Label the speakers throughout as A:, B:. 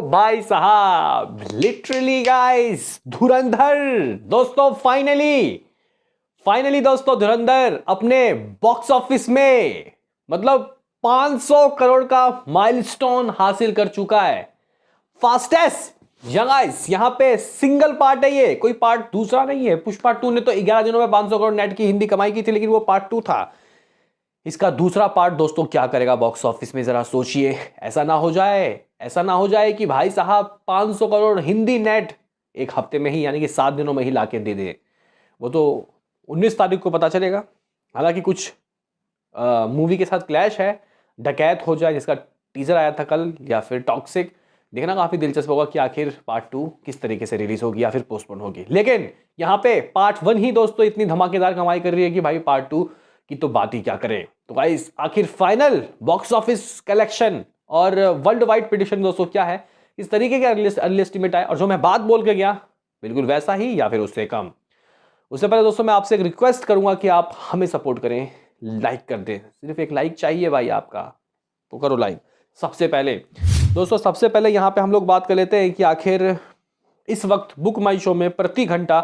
A: भाई साहब, literally guys, धुरंधर दोस्तों फाइनली दोस्तों धुरंधर अपने बॉक्स ऑफिस में मतलब 500 करोड़ का माइलस्टोन हासिल कर चुका है। फास्टेस्ट गाइस, यहां पे सिंगल पार्ट है, ये कोई पार्ट दूसरा नहीं है। पुष्पा 2 ने तो 11 दिनों में 500 करोड़ नेट की हिंदी कमाई की थी, लेकिन वो पार्ट 2 था। इसका दूसरा पार्ट दोस्तों क्या करेगा बॉक्स ऑफिस में, जरा सोचिए। ऐसा ना हो जाए कि भाई साहब 500 करोड़ हिंदी नेट एक हफ्ते में ही, यानी कि 7 दिनों में ही लाके दे दे। वो तो 19 तारीख को पता चलेगा। हालांकि कुछ मूवी के साथ क्लैश है, डकैत हो जाए जिसका टीजर आया था कल, या फिर टॉक्सिक। देखना काफी दिलचस्प होगा कि आखिर पार्ट 2 किस तरीके से रिलीज होगी या फिर पोस्टपोन होगी। लेकिन यहाँ पे पार्ट 1 ही दोस्तों इतनी धमाकेदार कमाई कर रही है कि भाई पार्ट 2 की तो बात ही क्या करें। तो गाइस, आखिर फाइनल बॉक्स ऑफिस कलेक्शन और वर्ल्ड वाइड प्रेडिक्शन दोस्तों क्या है, इस तरीके के अर्ली एस्टिमेट आए, और जो मैं बात बोल के गया बिल्कुल वैसा ही या फिर उससे कम। उससे पहले दोस्तों मैं आपसे एक रिक्वेस्ट करूंगा कि आप हमें सपोर्ट करें, लाइक कर दें। सिर्फ एक लाइक चाहिए भाई आपका, तो करो लाइक। सबसे पहले यहां पे हम लोग बात कर लेते हैं कि आखिर इस वक्त बुक माई शो में प्रति घंटा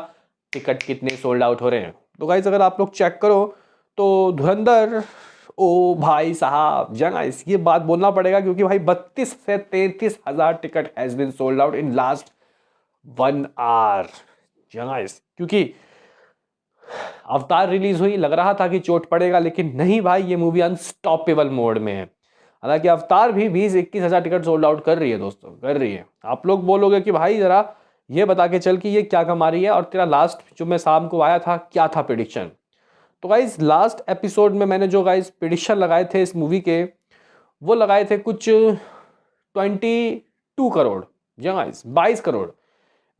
A: टिकट कितने सोल्ड आउट हो रहे हैं। तो गाइस, अगर आप लोग चेक करो तो धुरंधर, ओ भाई साहब गाइस, ये बात बोलना पड़ेगा क्योंकि भाई 32 से 33 हजार ticket has been sold out in last 1 hour guys. क्योंकि अवतार रिलीज हुई, लग रहा था कि चोट पड़ेगा, लेकिन नहीं भाई, ये मूवी अनस्टॉपेबल मोड में है। हालांकि अवतार भी 20-21 हजार टिकट सोल्ड आउट कर रही है दोस्तों, कर रही है। आप लोग बोलोगे कि भाई जरा ये बता के चल कि ये क्या कमा रही है, और तेरा लास्ट जो मैं शाम को आया था क्या था प्रेडिक्शन। तो गाइस, लास्ट एपिसोड में मैंने जो गाइस प्रेडिक्शन लगाए थे इस मूवी के, वो लगाए थे कुछ 22 करोड़ गाइस, 22 करोड़।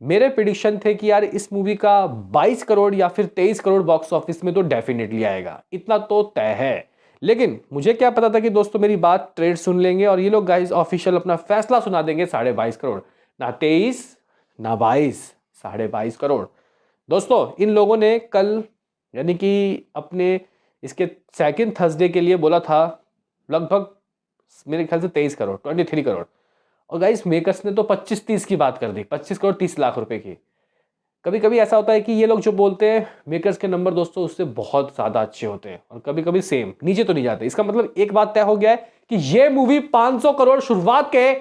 A: मेरे प्रेडिक्शन थे कि यार इस मूवी का 22 करोड़ या फिर 23 करोड़ बॉक्स ऑफिस में तो डेफिनेटली आएगा, इतना तो तय है। लेकिन मुझे क्या पता था कि दोस्तों मेरी बात ट्रेड सुन लेंगे और ये लोग गाइस ऑफिशियल अपना फैसला सुना देंगे 22.5 करोड़, ना 23 ना 22, 22.5 करोड़। दोस्तों इन लोगों ने कल, यानी कि अपने इसके सेकंड थर्सडे के लिए बोला था लगभग मेरे ख्याल से 23 करोड़, 23 करोड़। और गाइस मेकर्स ने तो 25-30 की बात कर दी, 25 करोड़ 30 लाख रुपए की। कभी कभी ऐसा होता है कि ये लोग जो बोलते हैं मेकर्स के नंबर दोस्तों उससे बहुत ज्यादा अच्छे होते हैं, और कभी कभी सेम नीचे तो नहीं जाते। इसका मतलब एक बात तय हो गया है कि ये मूवी 500 करोड़ शुरुआत के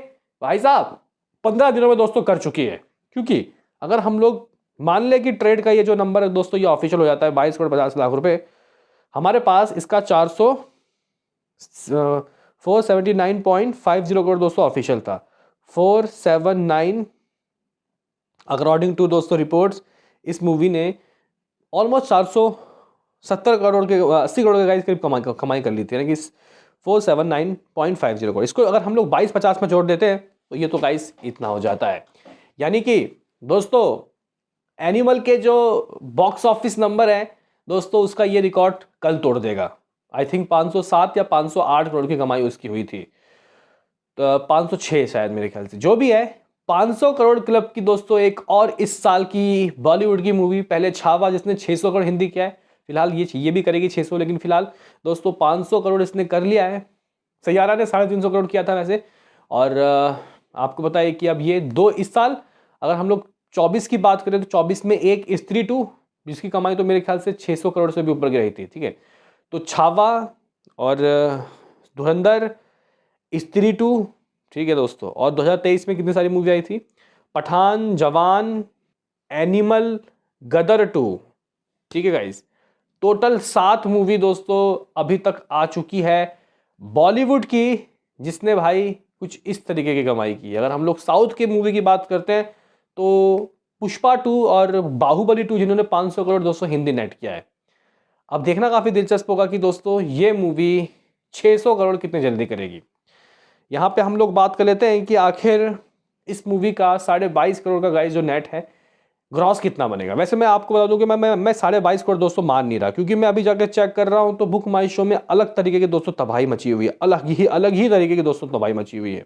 A: भाई साहब 15 दिनों में दोस्तों कर चुकी है। क्योंकि अगर हम लोग मान ले कि ट्रेड का ये जो नंबर है दोस्तों ये ऑफिशियल हो जाता है 22 करोड़ 50 लाख रुपए, हमारे पास इसका 479.50 करोड़ दोस्तों ऑफिशियल था। 479 अकॉर्डिंग टू दोस्तों रिपोर्ट्स, इस मूवी ने ऑलमोस्ट 470 करोड़ के 80 करोड़ के गाइस करीब कमाई कर ली थी, यानी कि 479.50 करोड़। इसको अगर हम लोग 22-50 में जोड़ देते हैं तो ये तो गाइस इतना हो जाता है। यानी कि दोस्तों एनिमल के जो बॉक्स ऑफिस नंबर है दोस्तों, उसका ये रिकॉर्ड कल तोड़ देगा। आई थिंक 507 या 508 करोड़ की कमाई उसकी हुई थी, तो 506 शायद मेरे ख्याल से, जो भी है 500 करोड़ क्लब की दोस्तों एक और इस साल की बॉलीवुड की मूवी। पहले छावा जिसने 600 करोड़ हिंदी किया है, फिलहाल ये भी करेगी 600, लेकिन फिलहाल दोस्तों 500 करोड़ इसने कर लिया है। सैयारा ने 350 करोड़ किया था वैसे। और आपको पता है कि अब ये दो इस साल, अगर हम लोग 24 की बात करें तो 24 में एक स्त्री 2 जिसकी कमाई तो मेरे ख्याल से 600 करोड़ से भी ऊपर की रही थी, ठीक है। तो छावा और धुरंधर, स्त्री 2, ठीक है दोस्तों। और 2023 में कितनी सारी मूवी आई थी, पठान, जवान, एनिमल, गदर 2, ठीक है गाइस। टोटल 7 मूवी दोस्तों अभी तक आ चुकी है बॉलीवुड की, जिसने भाई कुछ इस तरीके की कमाई की है। अगर हम लोग साउथ की मूवी की बात करते हैं तो पुष्पा 2 और बाहुबली 2 जिन्होंने 500 करोड़ दोस्तों हिंदी नेट किया है। अब देखना काफी दिलचस्प होगा कि दोस्तों ये मूवी 600 करोड़ कितने जल्दी करेगी। यहाँ पे हम लोग बात कर लेते हैं कि आखिर इस मूवी का 22.5 करोड़ का गाइस जो नेट है, ग्रॉस कितना बनेगा। वैसे मैं आपको बता दूं कि मैं 22.5 करोड़ दोस्तों मान नहीं रहा, क्योंकि मैं अभी जाकर चेक कर रहा हूं तो बुक माई शो में अलग तरीके की दोस्तों तबाही मची हुई है, अलग ही तरीके की दोस्तों तबाही मची हुई है।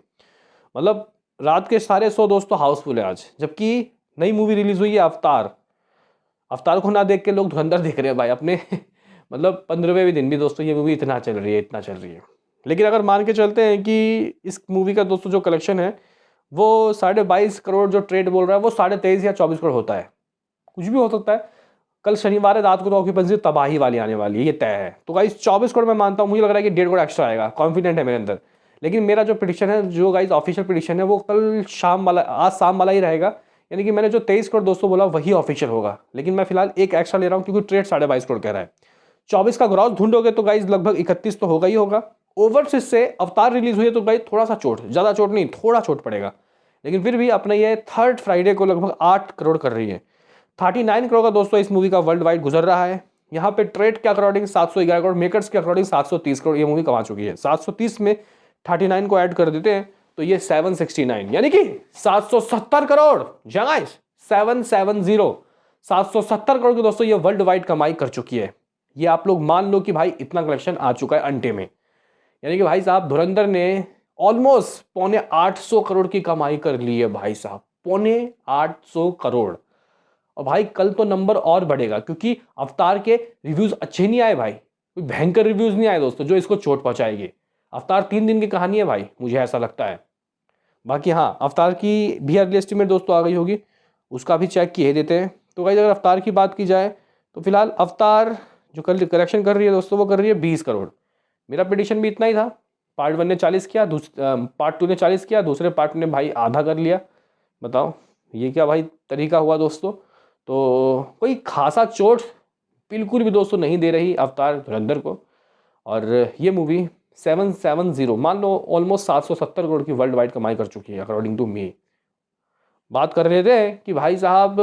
A: मतलब रात के सारे 100 दोस्तों हाउसफुल है आज, जबकि नई मूवी रिलीज हुई है अवतार को ना देख के लोग धुरंधर देख रहे हैं भाई अपने मतलब 15वें दिन भी दोस्तों ये मूवी इतना चल रही है। लेकिन अगर मान के चलते हैं कि इस मूवी का दोस्तों जो कलेक्शन है वो 22.5 करोड़ जो ट्रेड बोल रहा है वो 23.5 या 24 करोड़ होता है, कुछ भी हो सकता है। कल शनिवार है, रात को तो ऑक्यूपेंसी तबाही वाली आने वाली है, ये तय है। तो गाइस 24 करोड़ मैं मानता हूँ, मुझे लग रहा है कि 1.5 करोड़ एक्स्ट्रा आएगा, कॉन्फिडेंट है मेरे अंदर। लेकिन मेरा जो प्रिडिक्शन है, जो गाइस ऑफिशियल प्रिडिक्शन है, वो कल शाम वाला, आज शाम वाला ही रहेगा। यानी कि मैंने जो 23 करोड़ दोस्तों बोला वही ऑफिशियल होगा, लेकिन मैं फिलहाल एक एक्स्ट्रा ले रहा हूँ क्योंकि ट्रेड 22.5 करोड़ कह रहा है। 24 का ग्रॉस ढूंढोगे तो गाइस लगभग 31 तो होगा ही होगा। ओवरसीज से अवतार रिलीज हुई है तो गाइस थोड़ा सा चोट, ज्यादा चोट नहीं, थोड़ा चोट पड़ेगा, लेकिन फिर भी अपने ये थर्ड फ्राइडे को लगभग 8 करोड़ कर रही है। 39 करोड़ का दोस्तों इस मूवी का वर्ल्ड वाइड गुजर रहा है। यहाँ पे ट्रेड के अकॉर्डिंग 711 करोड़, मेकर्स के अकॉर्डिंग 730 करोड़ ये मूवी कमा चुकी है। 730 में 39 को ऐड कर देते हैं तो ये 769, यानी कि 770 करोड़, गाइस 770, 770 करोड़ की दोस्तों ये वर्ल्ड वाइड कमाई कर चुकी है। ये आप लोग मान लो कि भाई इतना कलेक्शन आ चुका है अंटे में। यानी कि भाई साहब धुरंधर ने ऑलमोस्ट 750 करोड़ की कमाई कर ली है भाई साहब, 750 करोड़। और भाई कल तो नंबर और बढ़ेगा क्योंकि अवतार के रिव्यूज अच्छे नहीं आए भाई, कोई भयंकर रिव्यूज नहीं आए दोस्तों जो इसको चोट पहुंचाएगी। अवतार 3 दिन की कहानी है भाई, मुझे ऐसा लगता है। बाकी हाँ, अवतार की भी अर्ली एस्टिमेट दोस्तों आ गई होगी, उसका भी चेक किए देते हैं। तो भाई अगर अवतार की बात की जाए तो फिलहाल अवतार जो कल करेक्शन कर रही है दोस्तों वो कर रही है 20 करोड़। मेरा प्रेडिक्शन भी इतना ही था। पार्ट 1 ने 40 किया, पार्ट 2 ने 40 किया, दूसरे पार्ट ने भाई आधा कर लिया। बताओ ये क्या भाई तरीका हुआ दोस्तों। तो कोई खासा चोट बिल्कुल भी दोस्तों नहीं दे रही अवतार धुरंधर को। और ये मूवी 770 मान लो ऑलमोस्ट 770 करोड़ की वर्ल्ड वाइड कमाई कर चुकी है अकॉर्डिंग टू मी। बात कर रहे थे कि भाई साहब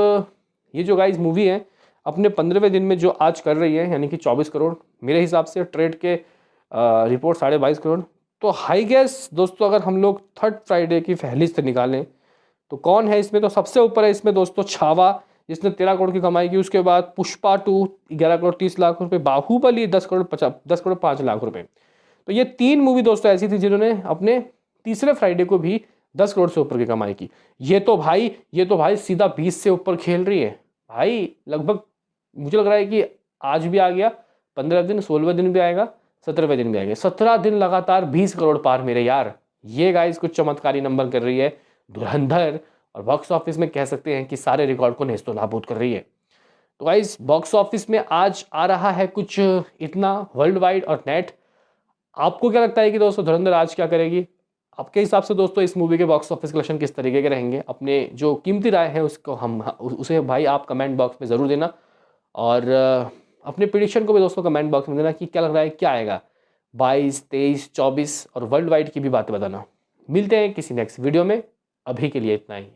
A: ये जो गाइस मूवी है अपने 15वें दिन में जो आज कर रही है यानी कि 24 करोड़, मेरे हिसाब से ट्रेड के रिपोर्ट 22.5 करोड़। तो हाई गैस दोस्तों अगर हम लोग थर्ड फ्राइडे की फहरिस्त निकालें तो कौन है इसमें, तो सबसे ऊपर है इसमें दोस्तों छावा जिसने 13 करोड़ की कमाई की। उसके बाद पुष्पा 2 11 करोड़ 30 लाख रुपए, बाहुबली 10 करोड़ 5 लाख रुपए। तो ये 3 मूवी दोस्तों ऐसी थी जिन्होंने अपने तीसरे फ्राइडे को भी 10 करोड़ से ऊपर की कमाई की। ये तो भाई सीधा 20 से ऊपर खेल रही है भाई। लगभग मुझे लग रहा है कि आज भी आ गया, 15 दिन, 16वें दिन भी आएगा, 17वें दिन भी आएगा, 17 दिन लगातार 20 करोड़ पार मेरे यार। ये गाइस कुछ चमत्कारी नंबर कर रही है धुरंधर, और बॉक्स ऑफिस में कह सकते हैं कि सारे रिकॉर्ड को नेस्तो नाबूद कर रही है। तो गाइस बॉक्स ऑफिस में आज आ रहा है कुछ इतना वर्ल्ड वाइड और नेट। आपको क्या लगता है कि दोस्तों धुरंधर आज क्या करेगी? आपके हिसाब से दोस्तों इस मूवी के बॉक्स ऑफिस कलेक्शन किस तरीके के रहेंगे? अपने जो कीमती राय है उसको उसे भाई आप कमेंट बॉक्स में ज़रूर देना। और अपने प्रिडिक्शन को भी दोस्तों कमेंट बॉक्स में देना कि क्या लग रहा है क्या आएगा 22, 23, 24 और वर्ल्ड वाइड की भी बातें बताना। मिलते हैं किसी नेक्स्ट वीडियो में, अभी के लिए इतना ही।